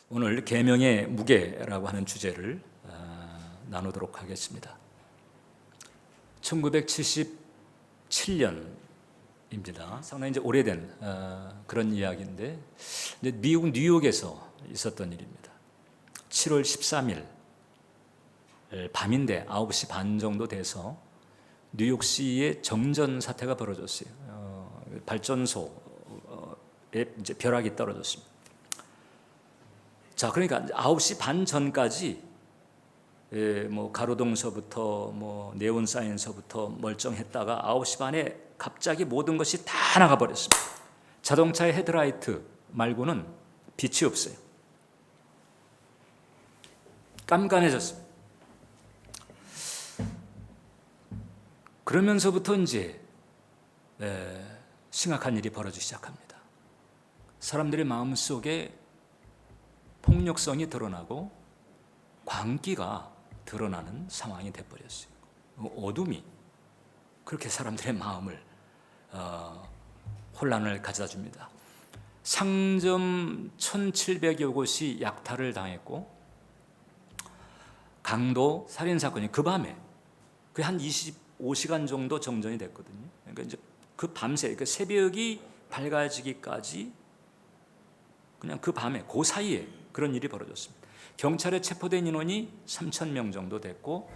오늘 계명의 무게라고 하는 주제를 나누도록 하겠습니다. 1977년입니다. 상당히 이제 오래된 그런 이야기인데 이제 미국 뉴욕에서 있었던 일입니다. 7월 13일 밤인데 9시 반 정도 돼서 뉴욕시에 정전 사태가 벌어졌어요. 발전소에 이제 벼락이 떨어졌습니다. 자, 그러니까 9시 반 전까지 뭐 가로등서부터 뭐 네온 사인서부터 멀쩡했다가 9시 반에 갑자기 모든 것이 다 나가버렸습니다. 자동차의 헤드라이트 말고는 빛이 없어요. 깜깜해졌습니다. 그러면서부터 이제 심각한 일이 벌어지기 시작합니다. 사람들의 마음속에 폭력성이 드러나고 광기가 드러나는 상황이 돼버렸어요. 어둠이 그렇게 사람들의 마음을 혼란을 가져다 줍니다. 상점 1700여 곳이 약탈을 당했고 강도 살인사건이 그 밤에 한 25시간 정도 정전이 됐거든요. 그러니까 이제 그 밤새, 그 새벽이 밝아지기까지 그냥 그 밤에 그 사이에 그런 일이 벌어졌습니다. 경찰에 체포된 인원이 3,000명 정도 됐고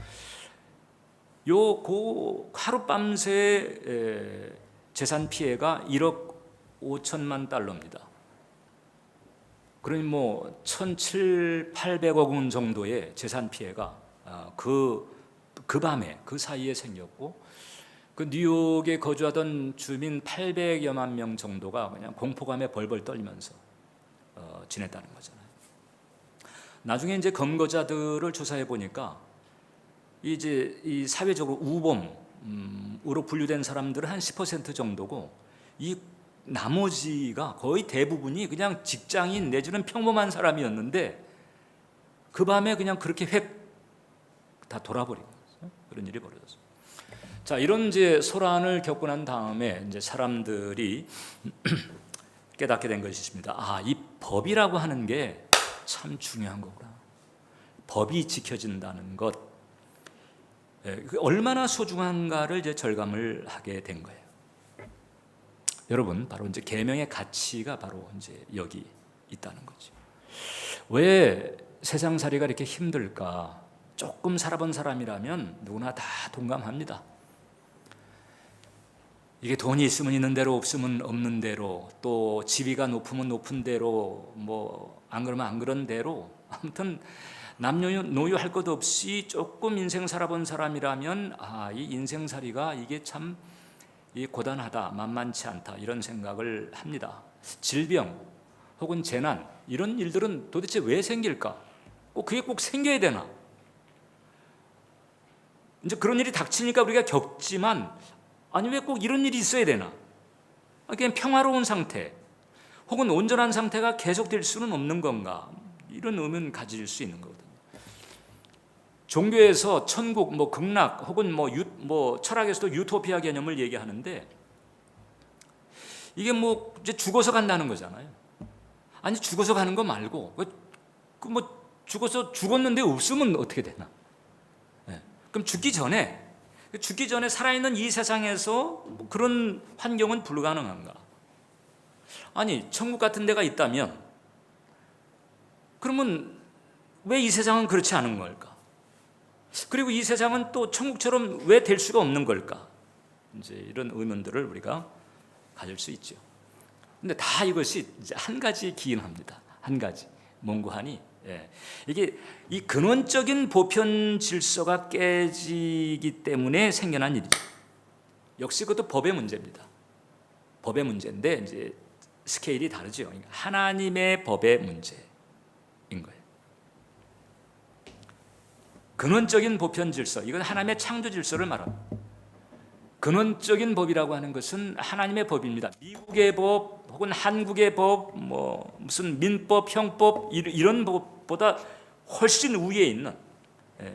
그 하룻밤새 재산 피해가 1억 5천만 달러입니다. 그러니 뭐 1,700~800억 원 정도의 재산 피해가 그 밤에 그 사이에 생겼고 그 뉴욕에 거주하던 주민 800여만 명 정도가 그냥 공포감에 벌벌 떨면서 지냈다는 거잖아요. 나중에 이제 검거자들을 조사해 보니까 이제 이 사회적으로 우범으로 분류된 사람들은 한 10% 정도고 이 나머지가 거의 대부분이 그냥 직장인 내지는 평범한 사람이었는데 그 밤에 그냥 그렇게 획 다 돌아버린 거죠. 그런 일이 벌어졌어요. 자, 이런 이제 소란을 겪고 난 다음에 이제 사람들이 깨닫게 된 것이 있습니다. 이 법이라고 하는 게 참 중요한 거구나. 법이 지켜진다는 것, 얼마나 소중한가를 이제 절감을 하게 된 거예요. 여러분, 바로 이제 계명의 가치가 바로 이제 여기 있다는 거죠. 왜 세상살이가 이렇게 힘들까? 조금 살아본 사람이라면 누구나 다 동감합니다. 이게 돈이 있으면 있는 대로 없으면 없는 대로 또 지위가 높으면 높은 대로 뭐 안 그러면 안 그런 대로 아무튼 남녀노소 할 것 없이 조금 인생 살아본 사람이라면 이 인생살이가 이게 참 고단하다, 만만치 않다 이런 생각을 합니다. 질병 혹은 재난 이런 일들은 도대체 왜 생길까? 그게 꼭 생겨야 되나? 이제 그런 일이 닥치니까 우리가 겪지만 아니 왜 꼭 이런 일이 있어야 되나? 그냥 평화로운 상태 혹은 온전한 상태가 계속될 수는 없는 건가? 이런 의문 가질 수 있는 거거든요. 종교에서 천국, 뭐 극락 혹은 뭐 철학에서도 유토피아 개념을 얘기하는데 이게 뭐 이제 죽어서 간다는 거잖아요. 아니 죽어서 가는 거 말고 뭐 죽었는데 없으면 어떻게 되나? 그럼 죽기 전에 살아있는 이 세상에서 그런 환경은 불가능한가? 아니 천국 같은 데가 있다면 그러면 왜 이 세상은 그렇지 않은 걸까? 그리고 이 세상은 또 천국처럼 왜 될 수가 없는 걸까? 이제 이런 의문들을 우리가 가질 수 있죠. 근데 다 이것이 이제 한 가지에 기인합니다. 한 가지 몽고하니 이게 이 근원적인 보편 질서가 깨지기 때문에 생겨난 일이죠. 역시 그것도 법의 문제입니다. 법의 문제인데 이제 스케일이 다르죠. 그러니까 하나님의 법의 문제인 거예요. 근원적인 보편 질서, 이건 하나님의 창조 질서를 말합니다. 근원적인 법이라고 하는 것은 하나님의 법입니다. 미국의 법 혹은 한국의 법, 뭐 무슨 민법, 형법 이런 법보다 훨씬 위에 있는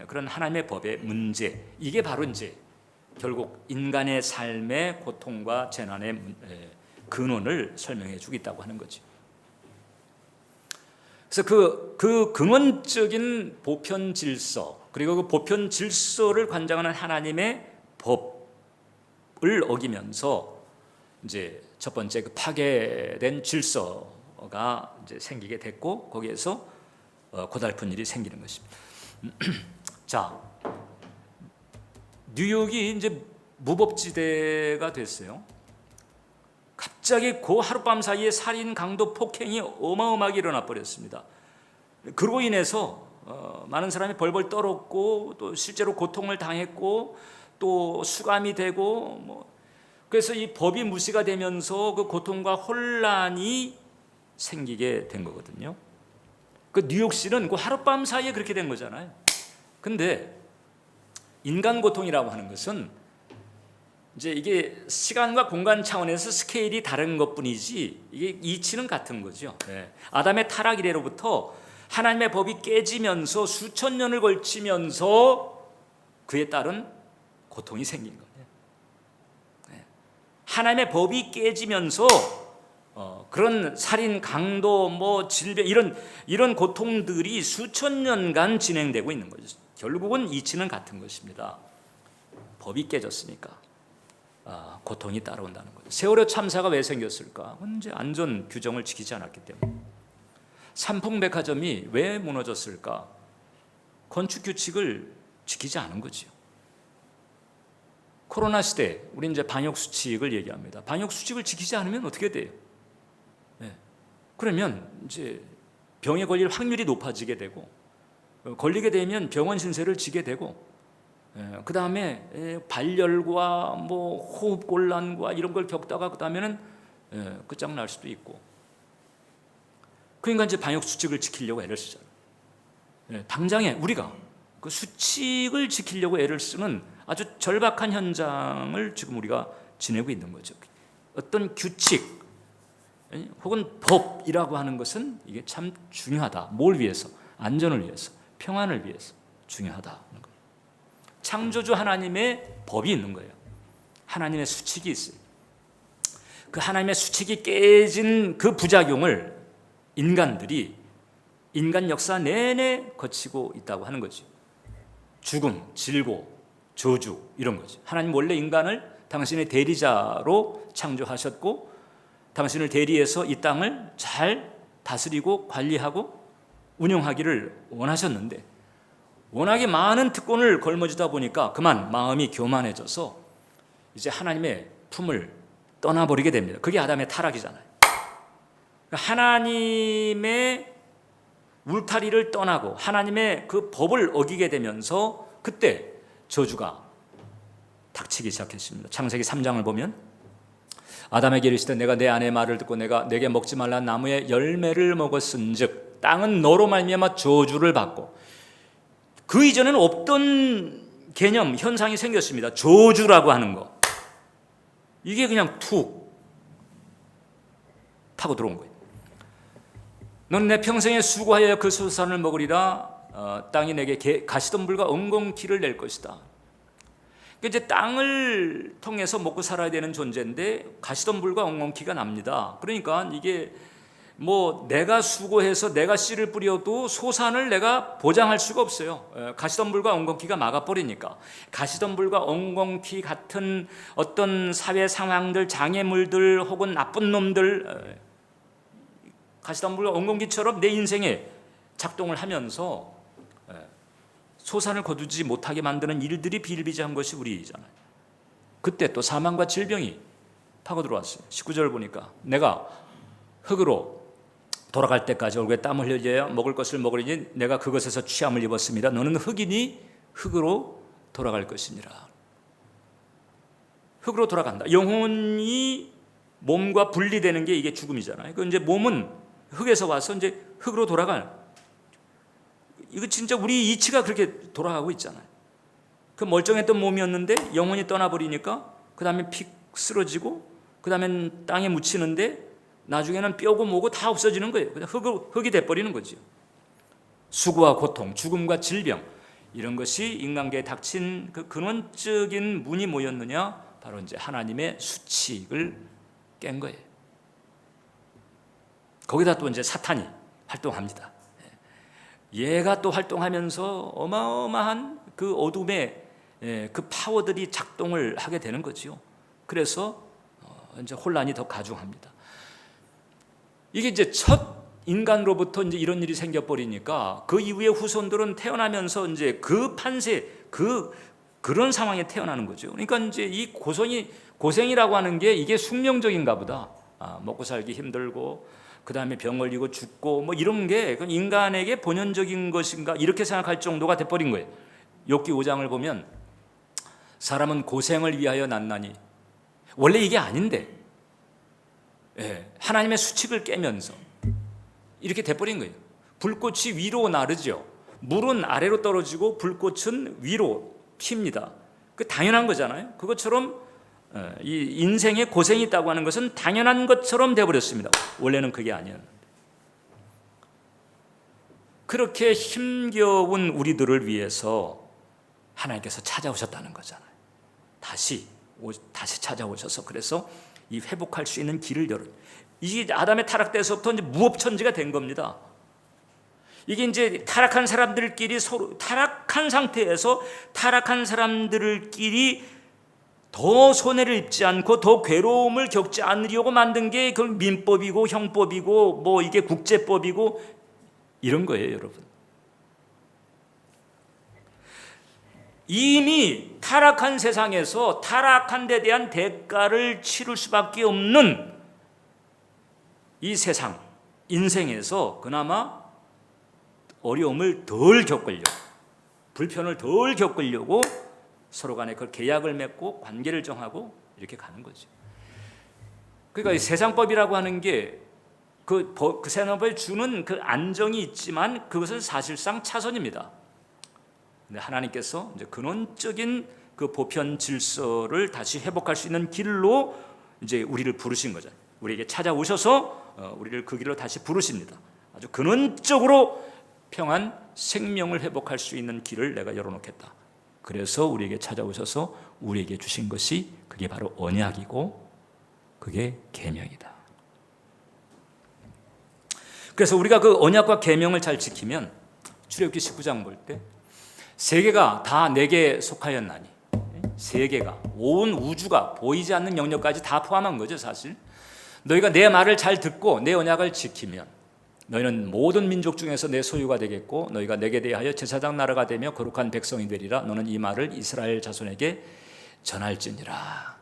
그런 하나님의 법의 문제. 이게 바로 이제 결국 인간의 삶의 고통과 재난의 근원을 설명해 주겠다고 하는 거죠. 그래서 그 근원적인 보편 질서, 그리고 그 보편 질서를 관장하는 하나님의 법을 어기면서 이제 첫 번째 그 파괴된 질서가 이제 생기게 됐고, 거기에서 고달픈 일이 생기는 것입니다. 자, 뉴욕이 이제 무법지대가 됐어요. 갑자기 그 하룻밤 사이에 살인, 강도, 폭행이 어마어마하게 일어나 버렸습니다. 그로 인해서 많은 사람이 벌벌 떨었고, 또 실제로 고통을 당했고, 또 수감이 되고, 그래서 이 법이 무시가 되면서 그 고통과 혼란이 생기게 된 거거든요. 그 뉴욕시는 그 하룻밤 사이에 그렇게 된 거잖아요. 근데 인간 고통이라고 하는 것은 이제 이게 시간과 공간 차원에서 스케일이 다른 것뿐이지 이게 이치는 같은 거죠. 아담의 타락 이래로부터 하나님의 법이 깨지면서 수천 년을 걸치면서 그에 따른 고통이 생긴 거예요. 하나님의 법이 깨지면서 그런 살인, 강도, 질병 이런 고통들이 수천 년간 진행되고 있는 거죠. 결국은 이치는 같은 것입니다. 법이 깨졌으니까 고통이 따라온다는 거죠. 세월호 참사가 왜 생겼을까? 이제 안전 규정을 지키지 않았기 때문에. 삼풍백화점이 왜 무너졌을까? 건축 규칙을 지키지 않은 거죠. 코로나 시대 우리 이제 방역 수칙을 얘기합니다. 방역 수칙을 지키지 않으면 어떻게 돼요? 그러면 이제 병에 걸릴 확률이 높아지게 되고, 걸리게 되면 병원 신세를 지게 되고, 그 다음에 발열과 호흡 곤란과 이런 걸 겪다가 그 다음에는 끝장날 수도 있고. 그러니까 이제 방역 수칙을 지키려고 애를 쓰잖아요. 당장에 우리가 그 수칙을 지키려고 애를 쓰는 아주 절박한 현장을 지금 우리가 지내고 있는 거죠. 어떤 규칙 혹은 법이라고 하는 것은 이게 참 중요하다. 뭘 위해서? 안전을 위해서, 평안을 위해서 중요하다. 창조주 하나님의 법이 있는 거예요. 하나님의 수칙이 있어요. 그 하나님의 수칙이 깨진 그 부작용을 인간들이 인간 역사 내내 거치고 있다고 하는 거죠. 죽음, 질고, 저주 이런 거죠. 하나님 원래 인간을 당신의 대리자로 창조하셨고, 당신을 대리해서 이 땅을 잘 다스리고 관리하고 운영하기를 원하셨는데, 워낙에 많은 특권을 걸머쥐다 보니까 그만 마음이 교만해져서 이제 하나님의 품을 떠나버리게 됩니다. 그게 아담의 타락이잖아요. 하나님의 울타리를 떠나고 하나님의 그 법을 어기게 되면서 그때 저주가 닥치기 시작했습니다. 창세기 3장을 보면 아담에게 이르시되 내가 내 아내의 말을 듣고 내가 내게 먹지 말라 나무의 열매를 먹었은즉 땅은 너로 말미암아 저주를 받고, 그 이전에는 없던 개념, 현상이 생겼습니다. 저주라고 하는 거. 이게 그냥 툭 타고 들어온 거예요. 너는 내 평생에 수고하여 그 소산을 먹으리라. 땅이 내게 가시덤불과 엉겅퀴를 낼 것이다. 이제 땅을 통해서 먹고 살아야 되는 존재인데 가시덤불과 엉겅퀴가 납니다. 그러니까 이게 내가 수고해서 내가 씨를 뿌려도 소산을 내가 보장할 수가 없어요. 가시덤불과 엉겅퀴가 막아버리니까. 가시덤불과 엉겅퀴 같은 어떤 사회 상황들, 장애물들 혹은 나쁜 놈들, 가시덤불과 엉겅퀴처럼 내 인생에 작동을 하면서 소산을 거두지 못하게 만드는 일들이 비일비재한 것이 우리잖아요. 그때 또 사망과 질병이 파고 들어왔어요. 19절 보니까 내가 흙으로 돌아갈 때까지 얼굴에 땀을 흘려야 먹을 것을 먹으리니 내가 그것에서 취함을 입었습니다. 너는 흙이니 흙으로 돌아갈 것이니라. 흙으로 돌아간다. 영혼이 몸과 분리되는 게 이게 죽음이잖아요. 그 이제 몸은 흙에서 와서 이제 흙으로 돌아갈. 이거 진짜 우리 이치가 그렇게 돌아가고 있잖아요. 그 멀쩡했던 몸이었는데 영혼이 떠나버리니까 그 다음에 픽 쓰러지고 그 다음엔 땅에 묻히는데 나중에는 뼈고 뭐고 다 없어지는 거예요. 그냥 흙이 돼버리는 거죠. 수고와 고통, 죽음과 질병 이런 것이 인간계에 닥친 그 근원적인 문이 뭐였느냐? 바로 이제 하나님의 수칙을 깬 거예요. 거기다 또 이제 사탄이 활동합니다. 얘가 또 활동하면서 어마어마한 그 어둠의 그 파워들이 작동을 하게 되는 거죠. 그래서 이제 혼란이 더 가중합니다. 이게 이제 첫 인간으로부터 이제 이런 일이 생겨버리니까 그 이후에 후손들은 태어나면서 이제 그 판세, 그런 상황에 태어나는 거죠. 그러니까 이제 이 고생이라고 하는 게 이게 숙명적인가 보다. 먹고 살기 힘들고, 그 다음에 병 걸리고 죽고, 뭐 이런 게 인간에게 본연적인 것인가, 이렇게 생각할 정도가 돼버린 거예요. 욥기 5장을 보면 사람은 고생을 위하여 났나니, 원래 이게 아닌데, 하나님의 수칙을 깨면서 이렇게 돼버린 거예요. 불꽃이 위로 나르죠. 물은 아래로 떨어지고 불꽃은 위로 튑니다. 그 당연한 거잖아요. 그것처럼 이 인생에 고생이 있다고 하는 것은 당연한 것처럼 돼버렸습니다. 원래는 그게 아니었는데. 그렇게 힘겨운 우리들을 위해서 하나님께서 찾아오셨다는 거잖아요. 다시 찾아오셔서, 그래서 이 회복할 수 있는 길을 열은, 이게 아담의 타락 때서부터 이제 무법천지가 된 겁니다. 이게 이제 타락한 사람들끼리 서로 타락한 상태에서 타락한 사람들끼리 더 손해를 입지 않고 더 괴로움을 겪지 않으려고 만든 게 그걸 민법이고 형법이고 뭐 이게 국제법이고 이런 거예요, 여러분. 이미 타락한 세상에서 타락한 데 대한 대가를 치를 수밖에 없는 이 세상, 인생에서 그나마 어려움을 덜 겪으려고, 불편을 덜 겪으려고 서로 간에 그 계약을 맺고 관계를 정하고 이렇게 가는 거죠. 그러니까 이 세상법이라고 하는 게 그 세상법이 주는 그 안정이 있지만 그것은 사실상 차선입니다. 근데 하나님께서 이제 근원적인 그 보편 질서를 다시 회복할 수 있는 길로 이제 우리를 부르신 거죠. 우리에게 찾아오셔서 우리를 그 길로 다시 부르십니다. 아주 근원적으로 평안, 생명을 회복할 수 있는 길을 내가 열어놓겠다. 그래서 우리에게 찾아오셔서 우리에게 주신 것이 그게 바로 언약이고 그게 계명이다. 그래서 우리가 그 언약과 계명을 잘 지키면 출애굽기 19장 볼 때 세계가 다 내게 속하였나니, 세계가, 온 우주가 보이지 않는 영역까지 다 포함한 거죠. 사실 너희가 내 말을 잘 듣고 내 언약을 지키면 너희는 모든 민족 중에서 내 소유가 되겠고 너희가 내게 대하여 제사장 나라가 되며 거룩한 백성이 되리라. 너는 이 말을 이스라엘 자손에게 전할지니라.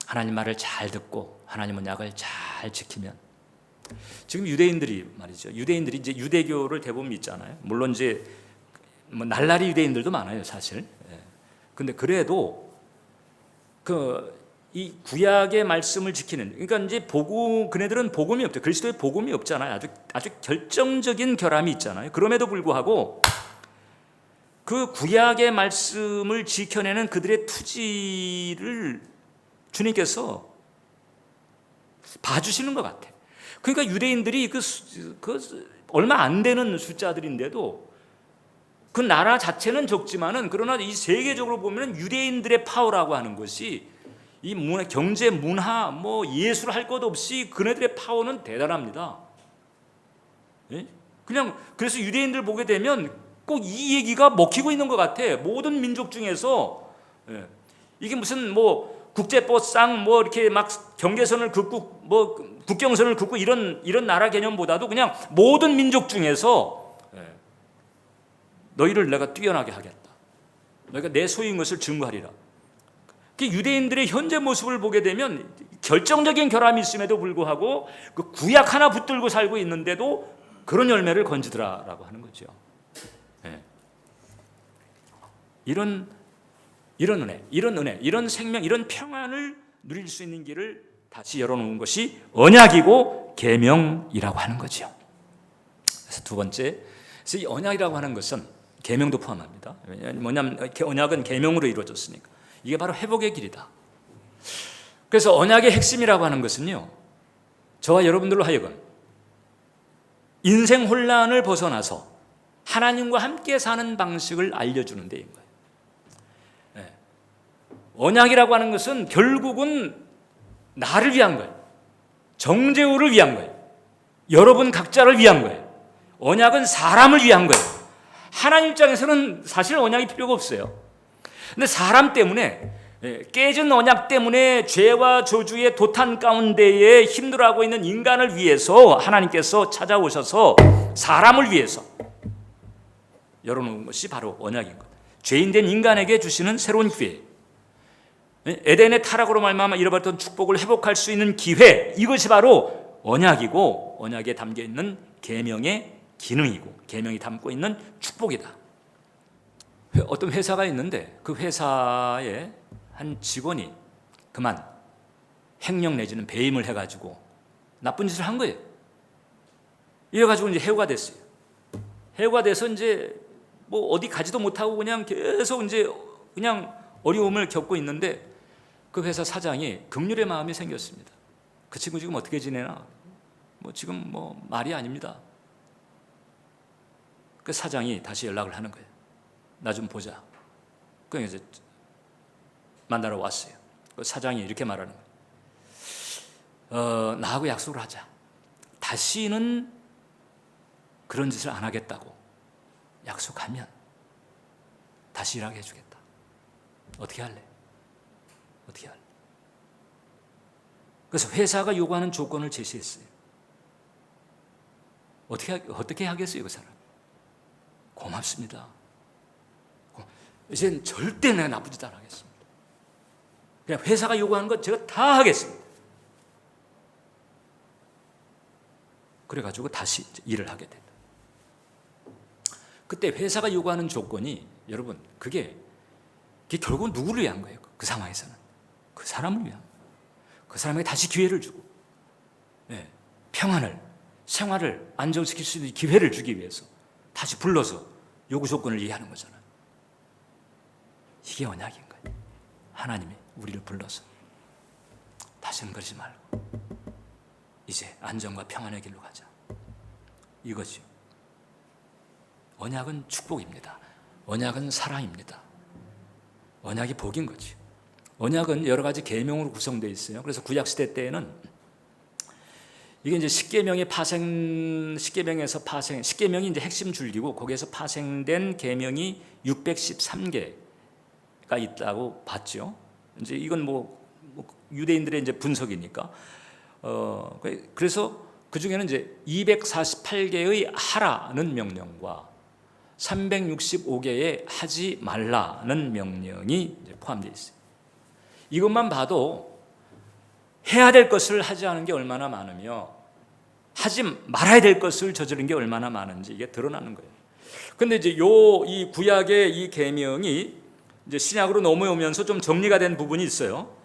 하나님 말을 잘 듣고 하나님 언약을 잘 지키면, 지금 유대인들이 말이죠. 유대인들이 이제 유대교를 대부분 믿잖아요. 물론 이제 뭐 날라리 유대인들도 많아요, 사실. 근데 그래도 이 구약의 말씀을 지키는, 그러니까 이제 그네들은 복음이 없죠. 그리스도의 복음이 없잖아요. 아주 결정적인 결함이 있잖아요. 그럼에도 불구하고 그 구약의 말씀을 지켜내는 그들의 투지를 주님께서 봐주시는 것 같아요. 그러니까 유대인들이 얼마 안 되는 숫자들인데도 그 나라 자체는 적지만은, 그러나 이 세계적으로 보면 유대인들의 파워라고 하는 것이 이 문화, 경제, 문화, 뭐 예술 할 것 없이 그네들의 파워는 대단합니다. 그냥 그래서 유대인들 보게 되면 꼭 이 얘기가 먹히고 있는 것 같아. 모든 민족 중에서 이게 무슨 뭐 국제법상 뭐 이렇게 막 경계선을 긋고 뭐 국경선을 긋고 이런 나라 개념보다도 그냥 모든 민족 중에서 너희를 내가 뛰어나게 하겠다. 너희가 내 소유인 것을 증거하리라. 유대인들의 현재 모습을 보게 되면 결정적인 결함이 있음에도 불구하고 그 구약 하나 붙들고 살고 있는데도 그런 열매를 건지더라라고 하는 거죠. 이런 은혜, 이런 생명, 이런 평안을 누릴 수 있는 길을 다시 열어놓은 것이 언약이고 계명이라고 하는 거죠. 그래서 두 번째, 그래서 이 언약이라고 하는 것은 계명도 포함합니다. 왜냐하면 언약은 계명으로 이루어졌으니까. 이게 바로 회복의 길이다. 그래서 언약의 핵심이라고 하는 것은요, 저와 여러분들로 하여금 인생 혼란을 벗어나서 하나님과 함께 사는 방식을 알려주는 데인 거예요. 언약이라고 하는 것은 결국은 나를 위한 거예요. 정재우를 위한 거예요. 여러분 각자를 위한 거예요. 언약은 사람을 위한 거예요. 하나님 입장에서는 사실 언약이 필요가 없어요. 근데 사람 때문에, 깨진 언약 때문에 죄와 저주의 도탄 가운데에 힘들어하고 있는 인간을 위해서 하나님께서 찾아오셔서 사람을 위해서 열어놓은 것이 바로 언약인 것. 죄인된 인간에게 주시는 새로운 기회, 에덴의 타락으로 말미암아 잃어버렸던 축복을 회복할 수 있는 기회, 이것이 바로 언약이고 언약에 담겨 있는 계명의 기능이고 계명이 담고 있는 축복이다. 어떤 회사가 있는데 그 회사에 한 직원이 그만 횡령 내지는 배임을 해가지고 나쁜 짓을 한 거예요. 이래가지고 이제 해고가 됐어요. 해고가 돼서 이제 뭐 어디 가지도 못하고 그냥 계속 이제 그냥 어려움을 겪고 있는데 그 회사 사장이 긍휼의 마음이 생겼습니다. 그 친구 지금 어떻게 지내나? 뭐 지금 뭐 말이 아닙니다. 그 사장이 다시 연락을 하는 거예요. 나 좀 보자. 그래서 이제 만나러 왔어요. 그 사장이 이렇게 말하는 거예요. 나하고 약속을 하자. 다시는 그런 짓을 안 하겠다고 약속하면 다시 일하게 해주겠다. 어떻게 할래? 어떻게 할래? 그래서 회사가 요구하는 조건을 제시했어요. 어떻게 하겠어요, 그 사람? 고맙습니다. 이제는 절대 내가 나쁜 짓 안 하겠습니다. 그냥 회사가 요구하는 것 제가 다 하겠습니다. 그래가지고 다시 일을 하게 된다. 그때 회사가 요구하는 조건이 여러분 그게 결국은 누구를 위한 거예요? 그 상황에서는 그 사람을 위한 거예요. 그 사람에게 다시 기회를 주고 평안을 생활을 안정시킬 수 있는 기회를 주기 위해서 다시 불러서 요구 조건을 이해하는 거잖아요. 이게 언약인 거예요. 하나님이 우리를 불러서 다시는 그러지 말고 이제 안정과 평안의 길로 가자. 이거죠. 언약은 축복입니다. 언약은 사랑입니다. 언약이 복인 거지. 언약은 여러 가지 계명으로 구성되어 있어요. 그래서 구약 시대 때에는 이게 이제 십계명에서 파생, 십계명이 이제 핵심 줄기고 거기에서 파생된 계명이 613개가 있다고 봤죠. 이제 이건 뭐 유대인들의 이제 분석이니까. 그래서 그 중에는 이제 248개의 하라는 명령과 365개의 하지 말라는 명령이 포함되어 있어요. 이것만 봐도 해야 될 것을 하지 않은 게 얼마나 많으며 하지 말아야 될 것을 저지른 게 얼마나 많은지 이게 드러나는 거예요. 근데 이제 이 구약의 이 계명이 이제 신약으로 넘어오면서 좀 정리가 된 부분이 있어요.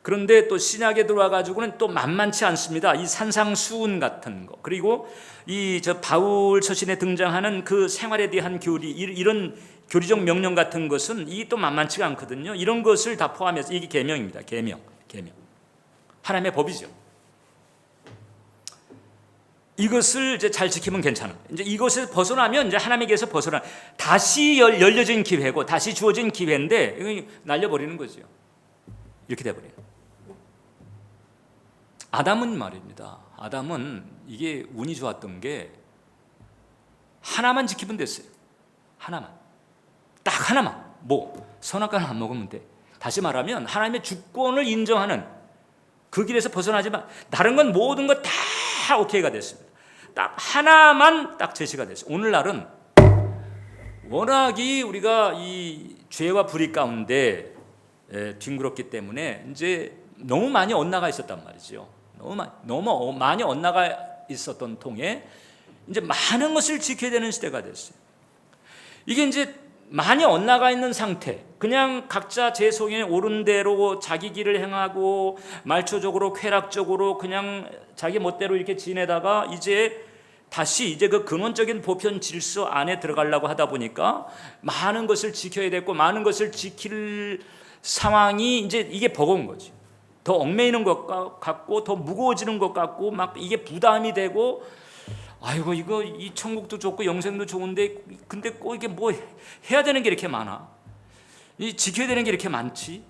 그런데 또 신약에 들어와 가지고는 또 만만치 않습니다. 이 산상수훈 같은 거, 그리고 이 바울 서신에 등장하는 그 생활에 대한 교리, 이런 교리적 명령 같은 것은 이 또 만만치가 않거든요. 이런 것을 다 포함해서 이게 계명입니다. 계명. 하나님의 법이죠. 이것을 이제 잘 지키면 괜찮아. 이제 이것을 벗어나면 이제 하나님께서 벗어나 다시 열려진 기회고 다시 주어진 기회인데 이거 날려버리는 거죠. 이렇게 돼버려요. 아담은 말입니다. 아담은 이게 운이 좋았던 게 하나만 지키면 됐어요. 하나만. 딱 하나만. 선악과는 안 먹으면 돼. 다시 말하면 하나님의 주권을 인정하는 그 길에서 벗어나지만 다른 건 모든 것 다 오케이가 됐습니다. 딱 하나만 딱 제시가 됐어요. 오늘날은 워낙이 우리가 이 죄와 불의 가운데 뒹굴었기 때문에 이제 너무 많이 엇나가 있었단 말이죠. 너무 많이 엇나가 있었던 통에 이제 많은 것을 지켜야 되는 시대가 됐어요. 이게 이제 많이 엇나가 있는 상태, 그냥 각자 제 속에 옳은 대로 자기 길을 행하고 말초적으로 쾌락적으로 그냥 자기 멋대로 이렇게 지내다가 이제 다시 그 근원적인 보편 질서 안에 들어가려고 하다 보니까 많은 것을 지켜야 되고 많은 것을 지킬 상황이 이제 이게 버거운 거지. 더 얽매이는 것 같고 더 무거워지는 것 같고 막 이게 부담이 되고 아이고 이거 이 천국도 좋고 영생도 좋은데 근데 꼭 이게 뭐 해야 되는 게 이렇게 많아. 이 지켜야 되는 게 이렇게 많지.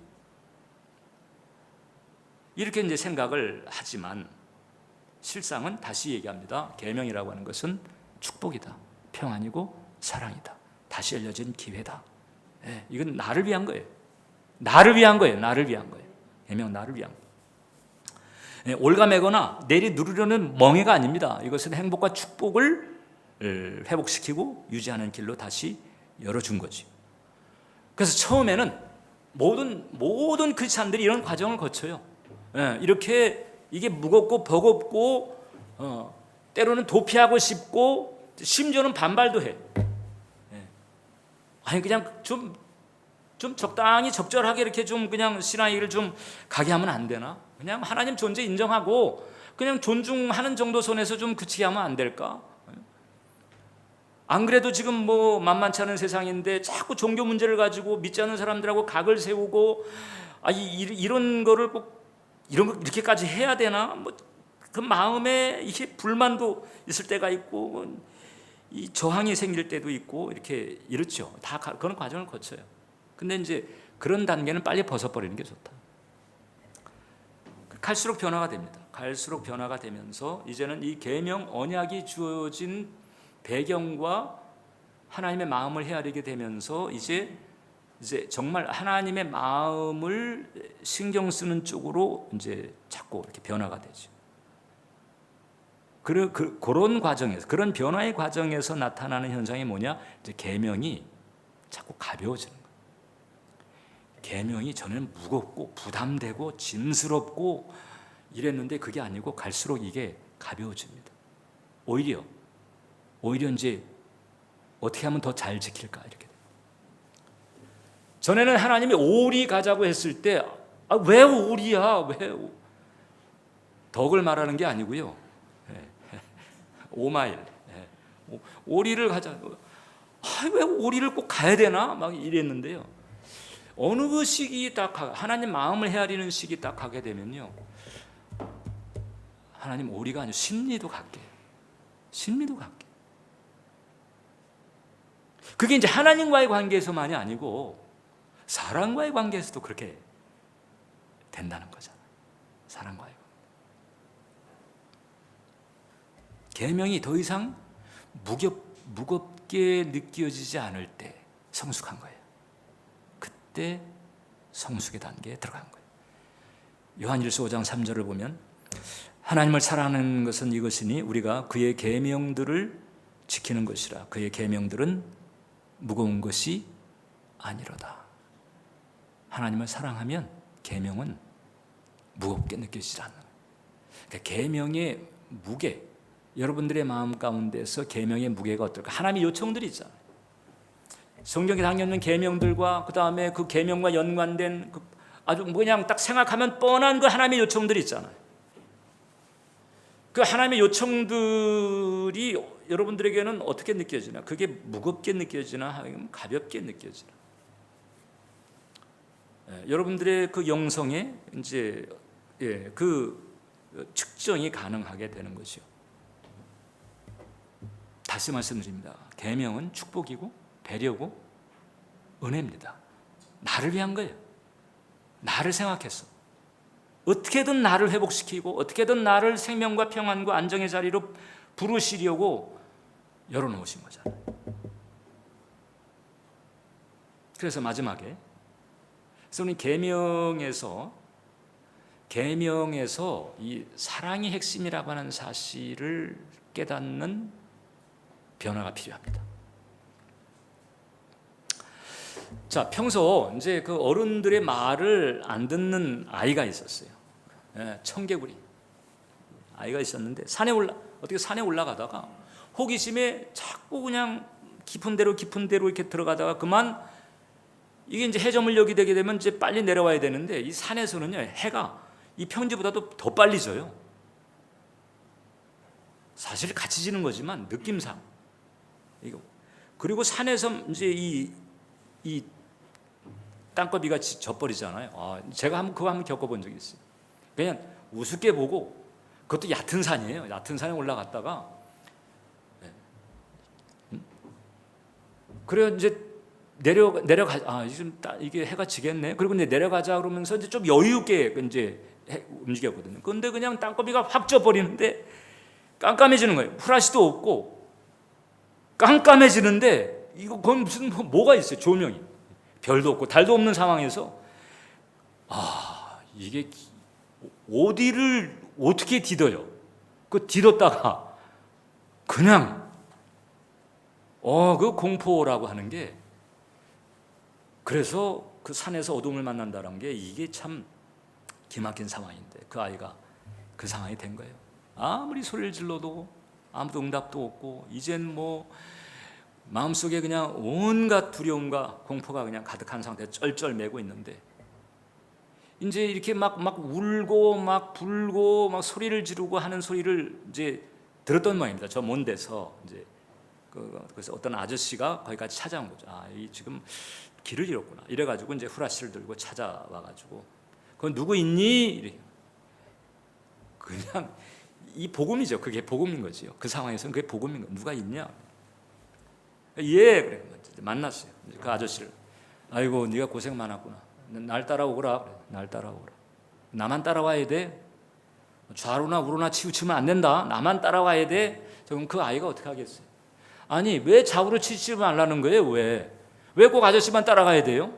이렇게 이제 생각을 하지만 실상은 다시 얘기합니다. 계명이라고 하는 것은 축복이다. 평안이고 사랑이다. 다시 열려진 기회다. 예, 이건 나를 위한 거예요. 나를 위한 거예요. 나를 위한 거예요. 계명 나를 위한 거예요. 예, 올가매거나 내리 누르려는 멍해가 아닙니다. 이것은 행복과 축복을 회복시키고 유지하는 길로 다시 열어준 거지. 그래서 처음에는 모든 크리스찬들이 이런 과정을 거쳐요. 예, 이렇게 이게 무겁고 버겁고 때로는 도피하고 싶고 심지어는 반발도 해. 예. 아니 그냥 좀 적당히 적절하게 이렇게 좀 그냥 신앙의 길을 좀 가게 하면 안 되나? 그냥 하나님 존재 인정하고 그냥 존중하는 정도 선에서 좀 그치게 하면 안 될까? 안 그래도 지금 뭐 만만치 않은 세상인데 자꾸 종교 문제를 가지고 믿지 않는 사람들하고 각을 세우고 이런 거를 꼭 이런 거 이렇게까지 해야 되나? 뭐 그 마음에 이게 불만도 있을 때가 있고 이 저항이 생길 때도 있고 이렇죠. 다 그런 과정을 거쳐요. 근데 이제 그런 단계는 빨리 벗어버리는 게 좋다. 갈수록 변화가 됩니다. 갈수록 변화가 되면서 이제는 이 계명 언약이 주어진 배경과 하나님의 마음을 헤아리게 되면서 이제 정말 하나님의 마음을 신경 쓰는 쪽으로 이제 자꾸 이렇게 변화가 되죠. 그런 과정에서, 그런 변화의 과정에서 나타나는 현상이 뭐냐? 이제 계명이 자꾸 가벼워지는 거예요. 계명이 전에는 무겁고 부담되고 짐스럽고 이랬는데 그게 아니고 갈수록 이게 가벼워집니다. 오히려 이제 어떻게 하면 더 잘 지킬까 이렇게. 전에는 하나님이 오리 가자고 했을 때 왜 오리야? 왜 덕을 말하는 게 아니고요. 5마일 오리를 가자. 왜 오리를 꼭 가야 되나? 막 이랬는데요. 어느 그 시기 딱 하나님 마음을 헤아리는 시기 딱 가게 되면요. 하나님 오리가 아니고 심리도 갖게. 그게 이제 하나님과의 관계에서만이 아니고 사람과의 관계에서도 그렇게 된다는 거잖아요. 사람과의 관계. 계명이 더 이상 무겁게 느껴지지 않을 때 성숙한 거예요. 그때 성숙의 단계에 들어간 거예요. 요한일서 5장 3절을 보면 하나님을 사랑하는 것은 이것이니 우리가 그의 계명들을 지키는 것이라. 그의 계명들은 무거운 것이 아니로다. 하나님을 사랑하면 계명은 무겁게 느껴지지 않는 거예요. 그러니까 계명의 무게, 여러분들의 마음 가운데서 계명의 무게가 어떨까? 하나님의 요청들이 있잖아요. 성경에 담겨 있는 계명들과 그 다음에 그 계명과 연관된 아주 그냥 딱 생각하면 뻔한 그 하나님의 요청들이 있잖아요. 그 하나님의 요청들이 여러분들에게는 어떻게 느껴지나? 그게 무겁게 느껴지나? 가볍게 느껴지나? 여러분들의 그 영성에 이제 그 측정이 가능하게 되는 것이요. 다시 말씀드립니다. 계명은 축복이고 배려고 은혜입니다. 나를 위한 거예요. 나를 생각해서 어떻게든 나를 회복시키고 어떻게든 나를 생명과 평안과 안정의 자리로 부르시려고 열어놓으신 거잖아요. 그래서 마지막에 우리 계명에서 이 사랑이 핵심이라고 하는 사실을 깨닫는 변화가 필요합니다. 자, 평소 이제 그 어른들의 말을 안 듣는 아이가 있었어요. 청개구리 아이가 있었는데 산에 올라가다가 호기심에 자꾸 그냥 깊은 데로 이렇게 들어가다가 그만 이게 이제 해저물 역이 되게 되면 이제 빨리 내려와야 되는데 이 산에서는요 해가 이 평지보다도 더 빨리 져요. 사실 같이 지는 거지만 느낌상 이거 그리고 산에서 이제 이 땅거비가 져버리잖아요. 제가 그거 한번 겪어본 적이 있어요. 그냥 우습게 보고 그것도 얕은 산이에요. 얕은 산에 올라갔다가 그래요 이제 내려가 지금 이게 해가 지겠네. 그리고 이제 내려가자 그러면서 이제 좀 여유 있게 이제 움직였거든요. 그런데 그냥 땅거비가 확 져버리는데 깜깜해지는 거예요. 후라시도 없고 깜깜해지는데 이거 그건 무슨 뭐가 있어요? 조명이 별도 없고 달도 없는 상황에서 이게 어디를 어떻게 디뎌요? 그 디뎠다가 그냥 그 공포라고 하는 게, 그래서 그 산에서 어둠을 만난다는 게 이게 참 기막힌 상황인데 그 아이가 그 상황이 된 거예요. 아무리 소리를 질러도 아무도 응답도 없고 이젠 뭐 마음속에 그냥 온갖 두려움과 공포가 그냥 가득한 상태에 쩔쩔매고 있는데, 이제 이렇게 막 울고 막 불고 막 소리를 지르고 하는 소리를 이제 들었던 모양입니다. 저 먼 데서 이제 그래서 어떤 아저씨가 거기까지 찾아온 거죠. 이 지금 길을 잃었구나. 이래가지고 이제 후라시를 들고 찾아와가지고 그 누구 있니? 이래. 그냥 이 복음이죠. 그게 복음인 거지요. 그 상황에서는 그게 복음인 거. 누가 있냐? 예, 그래. 만났어요. 그 아저씨를. 아이고, 네가 고생 많았구나. 날 따라오거라. 그래. 날 따라오거라. 나만 따라와야 돼. 좌로나 우로나 치우치면 안 된다. 나만 따라와야 돼. 그럼 그 아이가 어떻게 하겠어요? 아니, 왜 좌우로 치우치지 말라는 거예요? 왜 꼭 아저씨만 따라가야 돼요?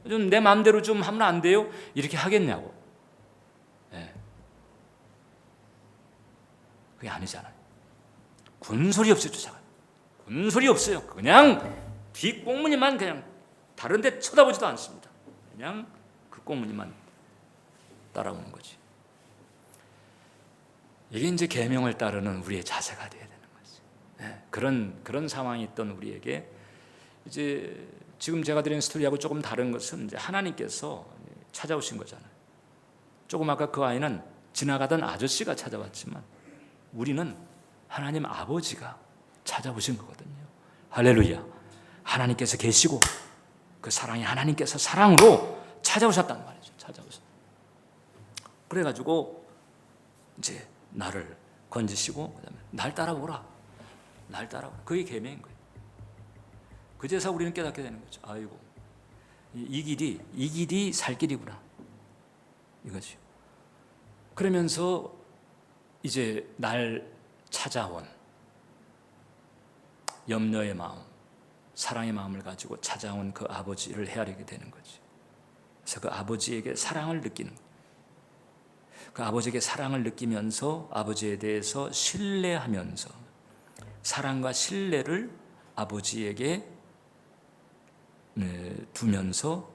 좀 내 마음대로 좀 하면 안 돼요? 이렇게 하겠냐고. 예. 그게 아니잖아요. 군소리 없이 쫓아가요. 군소리 없어요. 그냥 뒷꽁무니만 그냥 다른 데 쳐다보지도 않습니다. 그냥 그 꽁무니만 따라오는 거지. 이게 이제 계명을 따르는 우리의 자세가 되어야 되는 거지. 네, 그런 상황이 있던 우리에게 이제 지금 제가 드린 스토리하고 조금 다른 것은 이제 하나님께서 찾아오신 거잖아요. 조금 아까 그 아이는 지나가던 아저씨가 찾아왔지만 우리는 하나님 아버지가 찾아오신 거거든요. 할렐루야. 하나님께서 계시고 그 사랑이 하나님께서 사랑으로 찾아오셨단 말이죠. 찾아오셨. 그래가지고 이제 나를 건지시고 그다음에 날 따라오라. 날 따라오라. 그게 계명인 거예요. 그제서 우리는 깨닫게 되는 거죠. 아이고, 이 길이 살 길이구나. 이거죠. 그러면서 이제 날 찾아온 염려의 마음, 사랑의 마음을 가지고 찾아온 그 아버지를 헤아리게 되는 거지. 그래서 그 아버지에게 사랑을 느끼는 거예요. 그 아버지에게 사랑을 느끼면서 아버지에 대해서 신뢰하면서 사랑과 신뢰를 아버지에게 두면서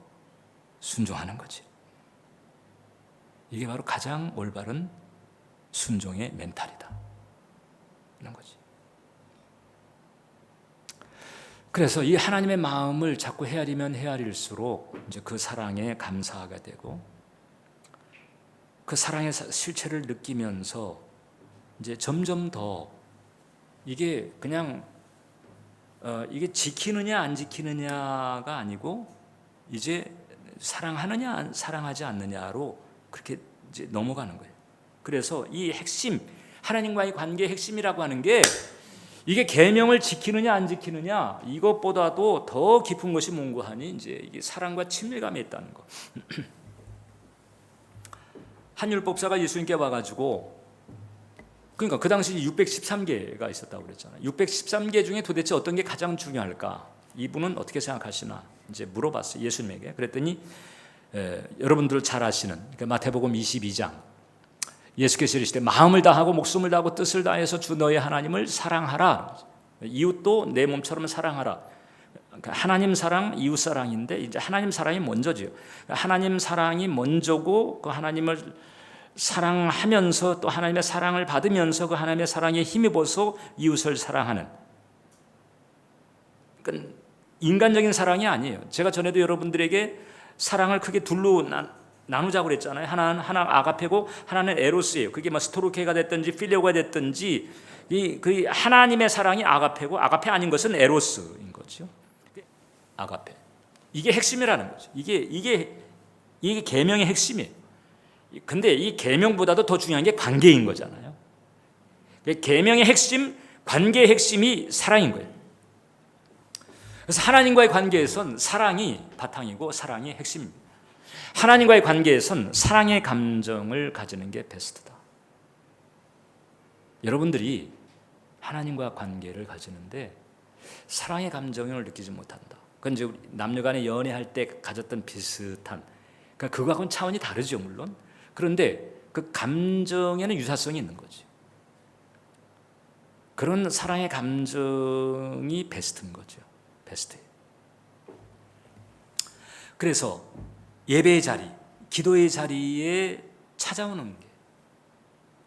순종하는 거지. 이게 바로 가장 올바른 순종의 멘탈이다. 이런 거지. 그래서 이 하나님의 마음을 자꾸 헤아리면 헤아릴수록 이제 그 사랑에 감사하게 되고 그 사랑의 실체를 느끼면서 이제 점점 더 이게 그냥 이게 지키느냐 안 지키느냐가 아니고 이제 사랑하느냐 사랑하지 않느냐로 그렇게 이제 넘어가는 거예요. 그래서 이 핵심, 하나님과의 관계의 핵심이라고 하는 게 이게 계명을 지키느냐 안 지키느냐 이것보다도 더 깊은 것이 뭔고하니 이제 이게 사랑과 친밀감에 있다는 거. 한 율법사가 예수님께 와가지고 그러니까 그 당시 613개가 있었다고 그랬잖아요. 613개 중에 도대체 어떤 게 가장 중요할까? 이분은 어떻게 생각하시나? 이제 물어봤어요. 예수님에게. 그랬더니 여러분들 잘 아시는 그러니까 마태복음 22장 예수께서 이르시되 마음을 다하고 목숨을 다하고 뜻을 다해서 주 너의 하나님을 사랑하라. 이웃도 내 몸처럼 사랑하라. 그러니까 하나님 사랑, 이웃 사랑인데 이제 하나님 사랑이 먼저지요. 하나님 사랑이 먼저고 그 하나님을 사랑하면서 또 하나님의 사랑을 받으면서 그 하나님의 사랑에 힘입어서 이웃을 사랑하는, 그러니까 인간적인 사랑이 아니에요. 제가 전에도 여러분들에게 사랑을 크게 둘로 나누자고 그랬잖아요. 하나는 아가페고 하나는 에로스예요. 그게 뭐 스토르케가 됐든지 필레오가 됐든지 그 하나님의 사랑이 아가페고 아가페 아닌 것은 에로스인 거죠. 아가페. 이게 핵심이라는 거죠. 이게 계명의 핵심이에요. 근데 이 계명보다도 더 중요한 게 관계인 거잖아요. 계명의 핵심, 관계의 핵심이 사랑인 거예요. 그래서 하나님과의 관계에선 사랑이 바탕이고 사랑이 핵심입니다. 하나님과의 관계에선 사랑의 감정을 가지는 게 베스트다. 여러분들이 하나님과 관계를 가지는데 사랑의 감정을 느끼지 못한다. 그건 이제 남녀간의 연애할 때 가졌던 비슷한, 그러니까 그거하고는 차원이 다르죠 물론. 그런데 그 감정에는 유사성이 있는 거지. 그런 사랑의 감정이 베스트인 거죠. 베스트. 그래서 예배의 자리, 기도의 자리에 찾아오는 게,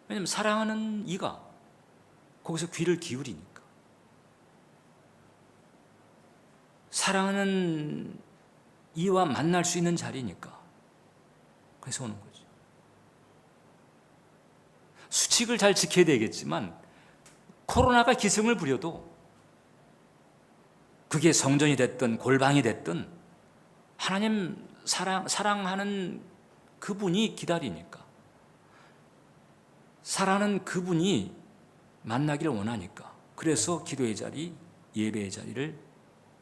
왜냐하면 사랑하는 이가 거기서 귀를 기울이니까. 사랑하는 이와 만날 수 있는 자리니까. 그래서 오는 거죠. 수칙을 잘 지켜야 되겠지만 코로나가 기승을 부려도 그게 성전이 됐든 골방이 됐든 하나님 사랑하는 그분이 기다리니까, 사랑하는 그분이 만나기를 원하니까, 그래서 기도의 자리, 예배의 자리를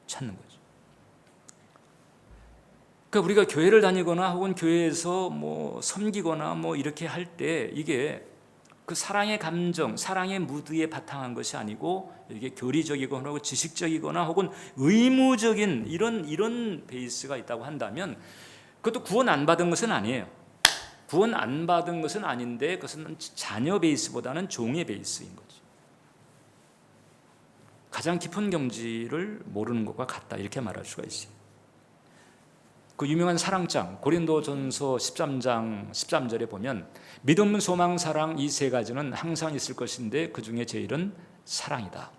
찾는 거죠. 그러니까 우리가 교회를 다니거나 혹은 교회에서 뭐 섬기거나 뭐 이렇게 할 때 이게 그 사랑의 감정, 사랑의 무드에 바탕한 것이 아니고 이게 교리적이거나 혹은 지식적이거나 혹은 의무적인 이런 베이스가 있다고 한다면 그것도 구원 안 받은 것은 아니에요. 구원 안 받은 것은 아닌데 그것은 자녀 베이스보다는 종의 베이스인 거죠. 가장 깊은 경지를 모르는 것과 같다 이렇게 말할 수가 있어요. 그 유명한 사랑장 고린도전서 13장 13절에 보면 믿음, 소망, 사랑 이 세 가지는 항상 있을 것인데 그 중에 제일은 사랑이다.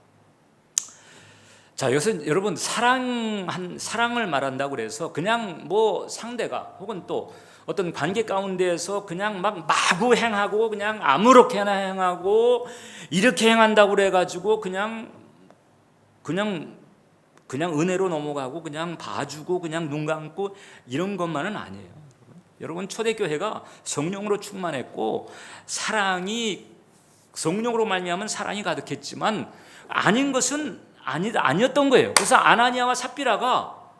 자, 여기서 여러분 사랑을 말한다고 그래서 그냥 뭐 상대가 혹은 또 어떤 관계 가운데에서 그냥 막 마구 행하고 그냥 아무렇게나 행하고 이렇게 행한다고 그래가지고 그냥 은혜로 넘어가고 그냥 봐주고 그냥 눈 감고 이런 것만은 아니에요. 여러분 초대교회가 성령으로 충만했고 사랑이 성령으로 말미암은 사랑이 가득했지만 아닌 것은 아니었던 거예요. 그래서 아나니아와 삽비라가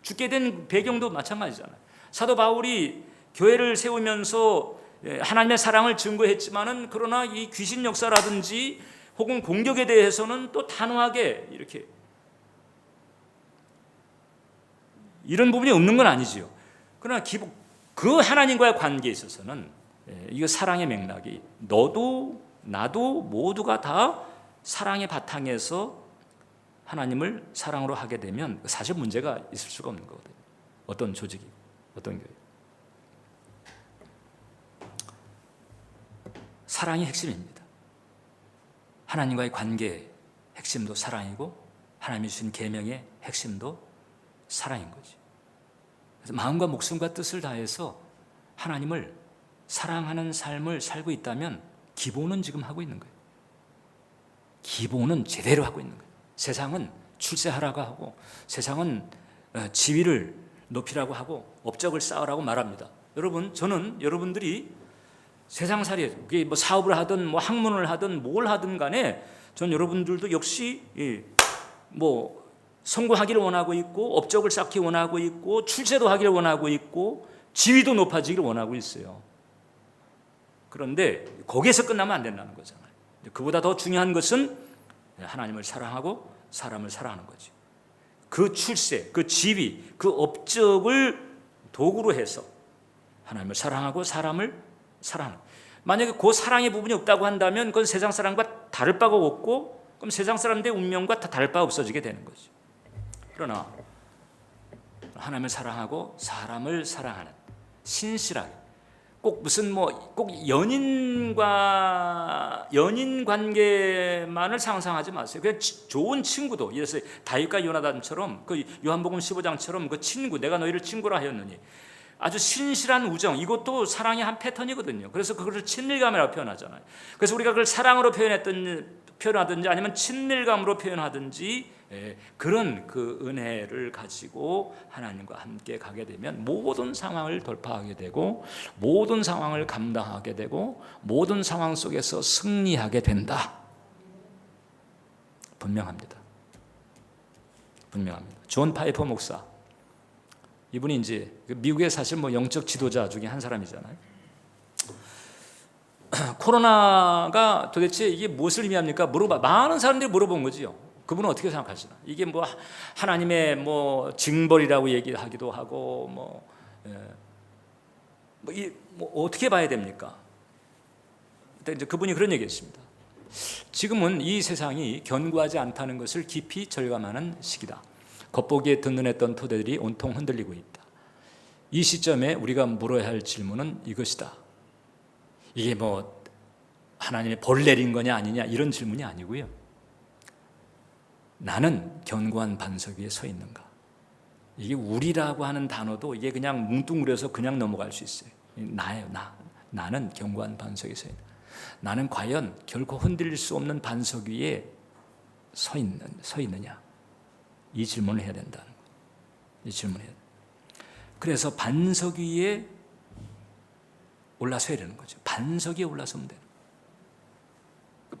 죽게 된 배경도 마찬가지잖아요. 사도 바울이 교회를 세우면서 하나님의 사랑을 증거했지만은 그러나 이 귀신 역사라든지 혹은 공격에 대해서는 또 단호하게 이렇게 이런 부분이 없는 건 아니지요. 그러나 그 하나님과의 관계에 있어서는 이거 사랑의 맥락이 너도 나도 모두가 다 사랑의 바탕에서 하나님을 사랑으로 하게 되면 사실 문제가 있을 수가 없는 거거든요. 어떤 조직이, 어떤 교회. 사랑이 핵심입니다. 하나님과의 관계의 핵심도 사랑이고 하나님이 주신 계명의 핵심도 사랑인 거지. 그래서 마음과 목숨과 뜻을 다해서 하나님을 사랑하는 삶을 살고 있다면 기본은 지금 하고 있는 거예요. 기본은 제대로 하고 있는 거예요. 세상은 출세하라고 하고 세상은 지위를 높이라고 하고 업적을 쌓으라고 말합니다. 여러분, 저는 여러분들이 세상살이에요. 그게 뭐 사업을 하든 뭐 학문을 하든 뭘 하든 간에 전 여러분들도 역시 뭐 성공하기를 원하고 있고 업적을 쌓기 원하고 있고 출세도 하기를 원하고 있고 지위도 높아지기를 원하고 있어요. 그런데 거기에서 끝나면 안 된다는 거잖아요. 그보다 더 중요한 것은 하나님을 사랑하고 사람을 사랑하는 거죠. 그 출세, 그 지위, 그 업적을 도구로 해서 하나님을 사랑하고 사람을 사랑하는. 만약에 그 사랑의 부분이 없다고 한다면 그건 세상 사람과 다를 바가 없고 그럼 세상 사람들의 운명과 다 다를 바 없어지게 되는 거죠. 그러나 하나님을 사랑하고 사람을 사랑하는 신실하게 꼭 무슨 꼭 연인 관계만을 상상하지 마세요. 그냥 좋은 친구도, 그래서 다윗과 요나단처럼 그 요한복음 15장처럼 그 친구, 내가 너희를 친구라 하였느니 아주 신실한 우정, 이것도 사랑의 한 패턴이거든요. 그래서 그것을 친밀감이라고 표현하잖아요. 그래서 우리가 그걸 사랑으로 표현하든지 아니면 친밀감으로 표현하든지 그런 그 은혜를 가지고 하나님과 함께 가게 되면 모든 상황을 돌파하게 되고 모든 상황을 감당하게 되고 모든 상황 속에서 승리하게 된다. 분명합니다. 존 파이퍼 목사, 이분이 이제 미국의 사실 영적 지도자 중에 한 사람이잖아요. 코로나가 도대체 이게 무엇을 의미합니까? 많은 사람들이 물어본 거지요. 그분은 어떻게 생각하시나? 이게 뭐 하나님의 뭐 징벌이라고 얘기하기도 하고 뭐 어떻게 봐야 됩니까? 이제 그분이 그런 얘기했습니다. 지금은 이 세상이 견고하지 않다는 것을 깊이 절감하는 시기다. 겉보기에 든든했던 토대들이 온통 흔들리고 있다. 이 시점에 우리가 물어야 할 질문은 이것이다. 이게 뭐 하나님의 벌 내린 거냐 아니냐 이런 질문이 아니고요. 나는 견고한 반석 위에 서 있는가? 이게 우리라고 하는 단어도 이게 그냥 뭉뚱그려서 그냥 넘어갈 수 있어요. 나예요, 나는 견고한 반석에 서 있는가? 나는 과연 결코 흔들릴 수 없는 반석 위에 서 있느냐? 이 질문을 해야 된다는 거예요. 이 질문을 해야 돼요. 그래서 반석 위에 올라서야 되는 거죠. 반석 위에 올라서면 돼요.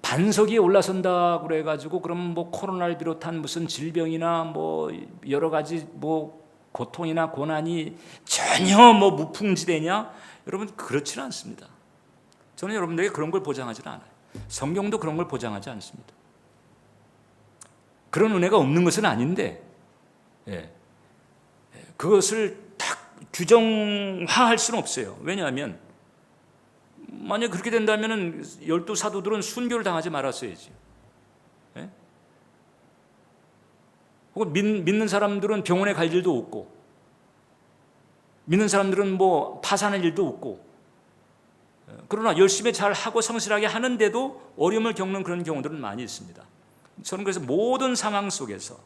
반석 위에 올라선다고 그래가지고 그럼 뭐 코로나를 비롯한 무슨 질병이나 뭐 여러 가지 뭐 고통이나 고난이 전혀 뭐 무풍지대냐? 여러분 그렇지는 않습니다. 저는 여러분들에게 그런 걸 보장하지는 않아요. 성경도 그런 걸 보장하지 않습니다. 그런 은혜가 없는 것은 아닌데 그것을 딱 규정화할 수는 없어요. 왜냐하면 만약 그렇게 된다면 12 사도들은 순교를 당하지 말았어야지. 혹은 믿는 사람들은 병원에 갈 일도 없고, 믿는 사람들은 뭐 파산할 일도 없고, 그러나 열심히 잘 하고 성실하게 하는데도 어려움을 겪는 그런 경우들은 많이 있습니다. 저는 그래서 모든 상황 속에서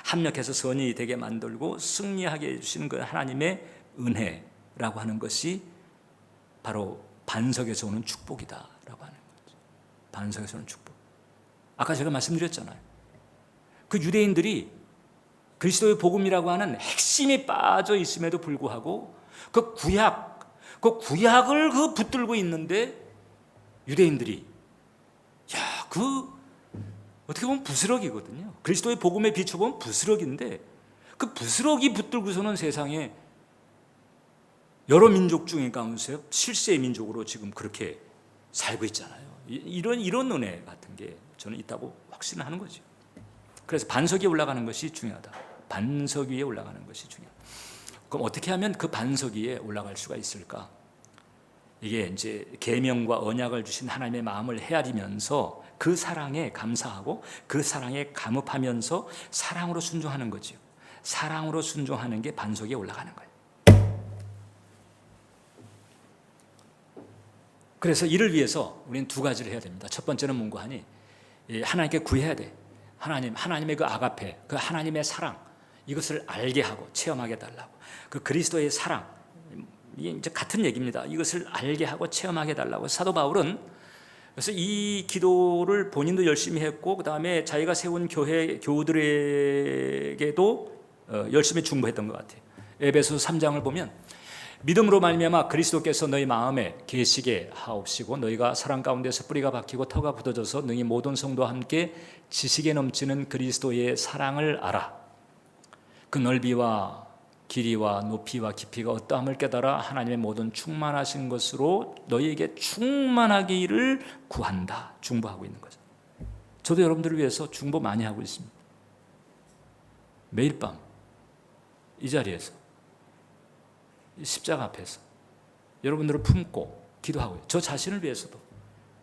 합력해서 선이 되게 만들고 승리하게 해주시는 그 하나님의 은혜라고 하는 것이 바로 반석에서 오는 축복이다라고 하는 거죠. 반석에서 오는 축복. 아까 제가 말씀드렸잖아요. 그 유대인들이 그리스도의 복음이라고 하는 핵심이 빠져 있음에도 불구하고 그 구약을 붙들고 있는데 유대인들이 어떻게 보면 부스럭이거든요. 그리스도의 복음에 비춰보면 부스럭인데 그 부스럭이 붙들고서는 세상에 여러 민족 중에 가운데서 실세의 민족으로 지금 그렇게 살고 있잖아요. 이런 은혜 같은 게 저는 있다고 확신을 하는 거죠. 그래서 반석 위에 올라가는 것이 중요하다. 반석 위에 올라가는 것이 중요하다. 그럼 어떻게 하면 그 반석 위에 올라갈 수가 있을까? 이게 이제 계명과 언약을 주신 하나님의 마음을 헤아리면서 그 사랑에 감사하고 그 사랑에 감업하면서 사랑으로 순종하는 거죠. 사랑으로 순종하는 게 반석 위에 올라가는 거예요. 그래서 이를 위해서 우리는 두 가지를 해야 됩니다. 첫 번째는 뭔가 하니 하나님께 구해야 돼. 하나님의 그 아가페, 그 하나님의 사랑 이것을 알게 하고 체험하게 해달라고. 그 그리스도의 사랑 이게 이제 같은 얘기입니다. 이것을 알게 하고 체험하게 해달라고. 사도 바울은 그래서 이 기도를 본인도 열심히 했고 그 다음에 자기가 세운 교우들에게도 열심히 중보했던 것 같아요. 에베소서 3장을 보면 믿음으로 말미암아 그리스도께서 너희 마음에 계시게 하옵시고 너희가 사랑 가운데서 뿌리가 박히고 터가 굳어져서 능히 모든 성도와 함께 지식에 넘치는 그리스도의 사랑을 알아. 그 넓이와 길이와 높이와 깊이가 어떠함을 깨달아 하나님의 모든 충만하신 것으로 너희에게 충만하기를 구한다. 중보하고 있는 거죠. 저도 여러분들을 위해서 중보 많이 하고 있습니다. 매일 밤 이 자리에서 십자가 앞에서 여러분들을 품고 기도하고요. 저 자신을 위해서도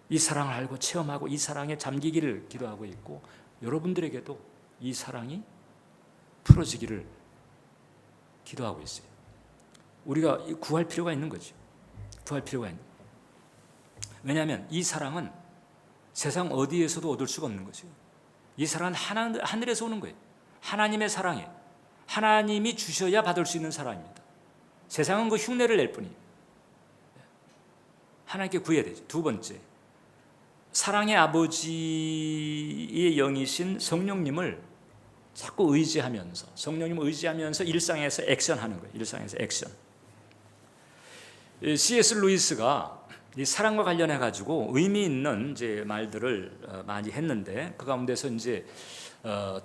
이 사랑을 알고 체험하고 이 사랑에 잠기기를 기도하고 있고 여러분들에게도 이 사랑이 풀어지기를 기도하고 있어요. 우리가 구할 필요가 있는 거죠. 구할 필요가 있는. 왜냐하면 이 사랑은 세상 어디에서도 얻을 수가 없는 거죠. 이 사랑은 하늘에서 오는 거예요. 하나님의 사랑에 하나님이 주셔야 받을 수 있는 사랑입니다. 세상은 그 흉내를 낼 뿐이에요. 하나님께 구해야 되죠. 두 번째, 사랑의 아버지의 영이신 성령님을 자꾸 의지하면서 성령님을 의지하면서 일상에서 액션하는 거예요. 일상에서 액션. C.S. 루이스가 이 사랑과 관련해 가지고 의미 있는 이제 말들을 많이 했는데 그 가운데서 이제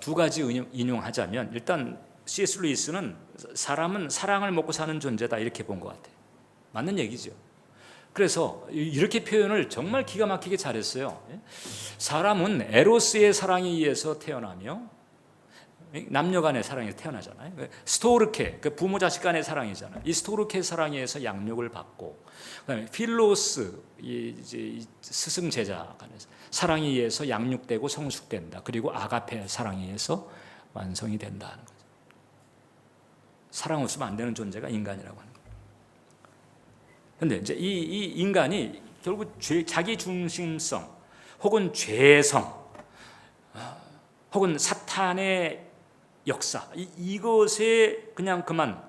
두 가지 인용하자면 일단 C.S. 루이스는 사람은 사랑을 먹고 사는 존재다 이렇게 본 것 같아요. 맞는 얘기죠. 그래서 이렇게 표현을 정말 기가 막히게 잘했어요. 사람은 에로스의 사랑에 의해서 태어나며, 남녀 간의 사랑에서 태어나잖아요. 스토르케, 그 부모 자식 간의 사랑이잖아요. 이 스토르케 사랑에 의해서 양육을 받고, 그다음에 필로스, 이제 스승 제자 간의 사랑에 의해서 양육되고 성숙된다. 그리고 아가페 사랑에 의해서 완성이 된다는 거죠. 사랑 없으면 안 되는 존재가 인간이라고 하는 거예요. 그런데 이제 이 인간이 결국 자기 중심성, 혹은 죄성, 혹은 사탄의 역사, 이것에 그냥 그만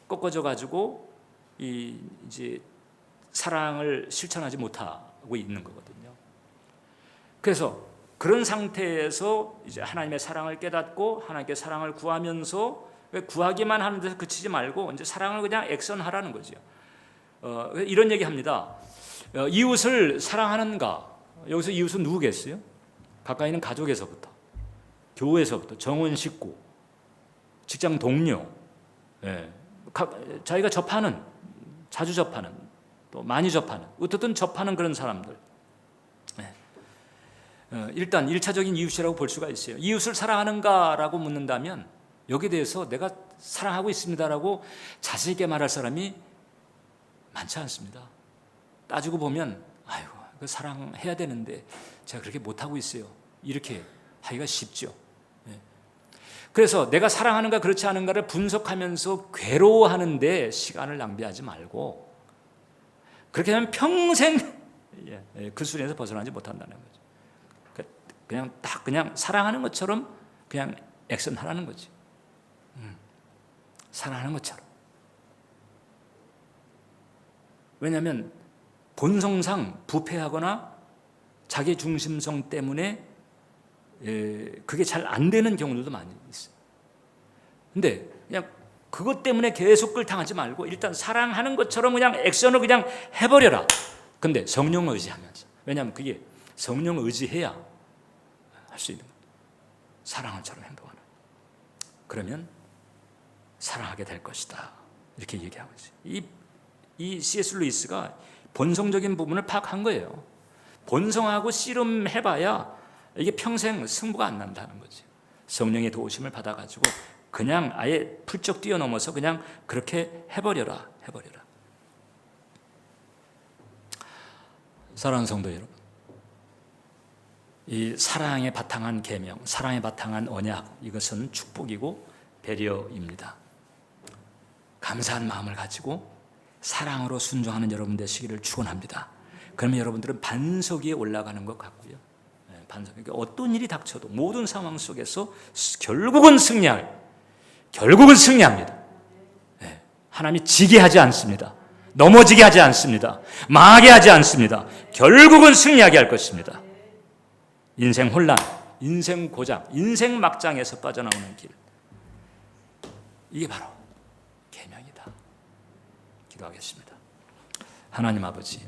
꺾어져 가지고 이제 사랑을 실천하지 못하고 있는 거거든요. 그래서 그런 상태에서 이제 하나님의 사랑을 깨닫고 하나님께 사랑을 구하면서, 구하기만 하는 데서 그치지 말고 이제 사랑을 그냥 액션하라는 거죠. 이런 얘기합니다. 이웃을 사랑하는가? 여기서 이웃은 누구겠어요? 가까이 있는 가족에서부터, 교회에서부터, 정원 식구, 직장 동료, 자기가 접하는, 자주 접하는, 또 많이 접하는, 어떻든 접하는 그런 사람들. 일단 1차적인 이웃이라고 볼 수가 있어요. 이웃을 사랑하는가라고 묻는다면 여기에 대해서 내가 사랑하고 있습니다라고 자신 있게 말할 사람이 많지 않습니다. 따지고 보면 아이고, 사랑해야 되는데 제가 그렇게 못하고 있어요. 이렇게 하기가 쉽죠. 그래서 내가 사랑하는가 그렇지 않은가를 분석하면서 괴로워하는데 시간을 낭비하지 말고, 그렇게 하면 평생 그 수련에서 벗어나지 못한다는 거죠. 그냥 사랑하는 것처럼 그냥 액션하라는 거지. 사랑하는 것처럼. 왜냐하면 본성상 부패하거나 자기 중심성 때문에 그게 잘 안 되는 경우들도 많이 있어요. 근데 그냥 그것 때문에 계속 끌당하지 말고 일단 사랑하는 것처럼 그냥 액션을 그냥 해버려라. 근데 성령 의지하면서. 왜냐하면 그게 성령 의지해야 할 수 있는 거예요. 사랑처럼 행동하는. 그러면 사랑하게 될 것이다. 이렇게 얘기하고 있어요. 이 C.S. 루이스가 본성적인 부분을 파악한 거예요. 본성하고 씨름해봐야 이게 평생 승부가 안 난다는 거죠. 성령의 도우심을 받아가지고 그냥 아예 풀쩍 뛰어넘어서 그냥 그렇게 해버려라. 사랑하는 성도 여러분, 이 사랑에 바탕한 계명, 사랑에 바탕한 언약, 이것은 축복이고 배려입니다. 감사한 마음을 가지고 사랑으로 순종하는 여러분 되시기를 축원합니다. 그러면 여러분들은 반석 위에 올라가는 것 같고요. 반석, 그러니까 어떤 일이 닥쳐도 모든 상황 속에서 결국은 승리합니다. 하나님이 지게 하지 않습니다. 넘어지게 하지 않습니다. 망하게 하지 않습니다. 결국은 승리하게 할 것입니다. 인생 혼란, 인생 고장, 인생 막장에서 빠져나오는 길, 이게 바로 계명이다. 기도하겠습니다. 하나님 아버지,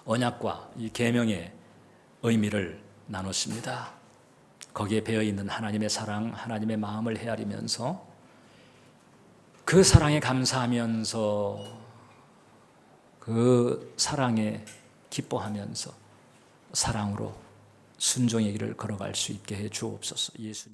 언약과 이 계명의 의미를 나눴습니다. 거기에 배어있는 하나님의 사랑, 하나님의 마음을 헤아리면서 그 사랑에 감사하면서 그 사랑에 기뻐하면서 사랑으로 순종의 길을 걸어갈 수 있게 해 주옵소서. 예수님.